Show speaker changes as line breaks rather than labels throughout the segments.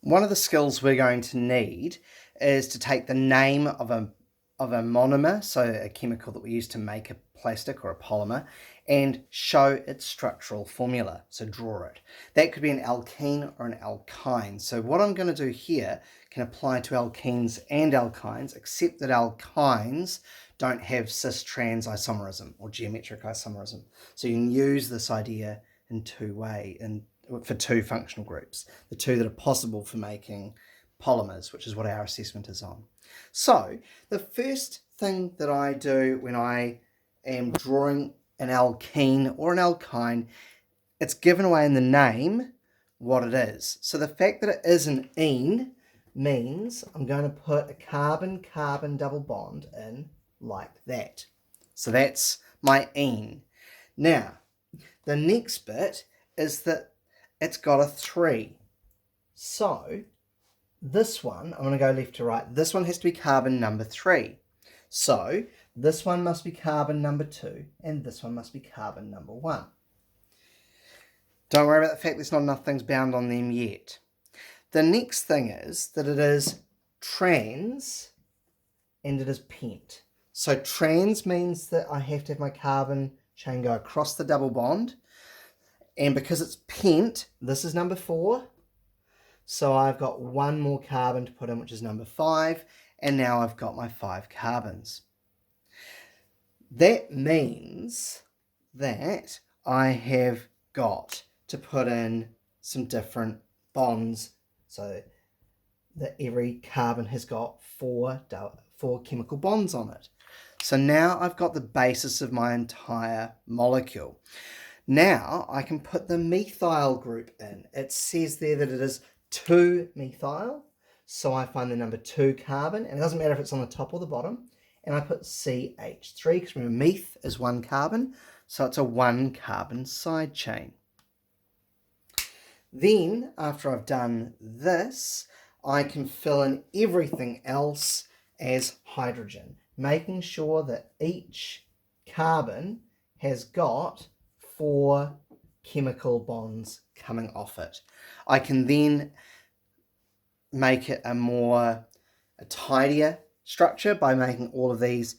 One of the skills we're going to need is to take the name of a monomer, so a chemical that we use to make a plastic or a polymer, and show its structural formula, so draw it. That could be an alkene or an alkyne. So what I'm going to do here can apply to alkenes and alkynes, except that alkynes don't have cis-trans isomerism or geometric isomerism. So you can use this idea in two ways, for two functional groups, the two that are possible for making polymers, which is what our assessment is on. So the first thing that I do when I am drawing an alkene or an alkyne, it's given away in the name what it is. So the fact that it is an ene means I'm going to put a carbon-carbon double bond in like that. So that's my ene. Now, the next bit is that it's got a 3. So this one, I'm going to go left to right. This one has to be carbon number 3. So this one must be carbon number 2, and this one must be carbon number 1. Don't worry about the fact there's not enough things bound on them yet. The next thing is that it is trans and it is pent. So trans means that I have to have my carbon chain go across the double bond. And because it's pent, this is number 4. So I've got one more carbon to put in, which is number 5. And now I've got my 5 carbons. That means that I have got to put in some different bonds so that every carbon has got 4 chemical bonds on it. So now I've got the basis of my entire molecule. Now I can put the methyl group in. It says there that it is 2-methyl. So I find the number 2 carbon, and it doesn't matter if it's on the top or the bottom. And I put CH3, because remember meth is 1 carbon, so it's a 1 carbon side chain. Then, after I've done this, I can fill in everything else as hydrogen, making sure that each carbon has got 4 chemical bonds coming off it. I can then make it a tidier structure by making all of these,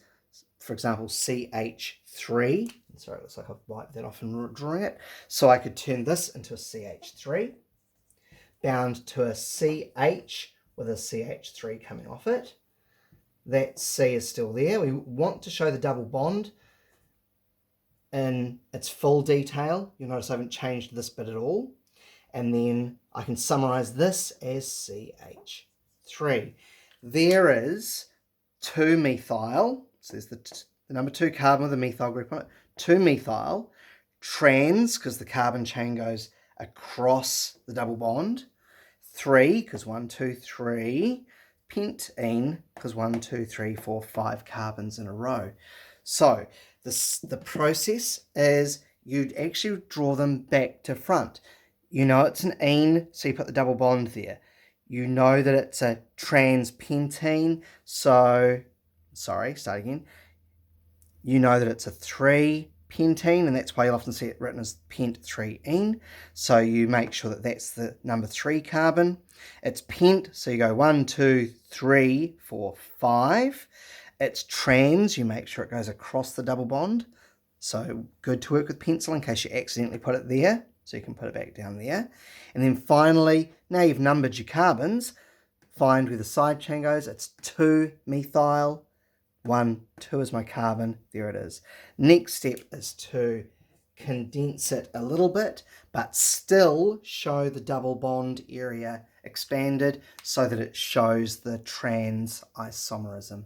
for example, CH3. Sorry, it looks like I've wiped that off and drawing it. So I could turn this into a CH3, bound to a CH with a CH3 coming off it. That C is still there. We want to show the double bond in its full detail. You'll notice I haven't changed this bit at all. And then I can summarize this as CH3. There is 2-methyl, so there's the number 2 carbon with a methyl group on it, 2-methyl, trans, because the carbon chain goes across the double bond, 3, because 1, 2, 3, pentene, because 1, 2, 3, 4, 5 carbons in a row. So the process is you'd actually draw them back to front. You know it's an ene, so you put the double bond there. You know that it's a trans-pentene, so, sorry, start again. You know that it's a 3-pentene, and that's why you'll often see it written as pent-3-ene. So you make sure that that's the number 3 carbon. It's pent, so you go 1, 2, 3, 4, 5. It's trans, you make sure it goes across the double bond. So good to work with pencil in case you accidentally put it there. So you can put it back down there. And then finally, now you've numbered your carbons, find where the side chain goes. It's 2-methyl, 1, 2 is my carbon, there it is. Next step is to condense it a little bit, but still show the double bond area expanded so that it shows the trans isomerism.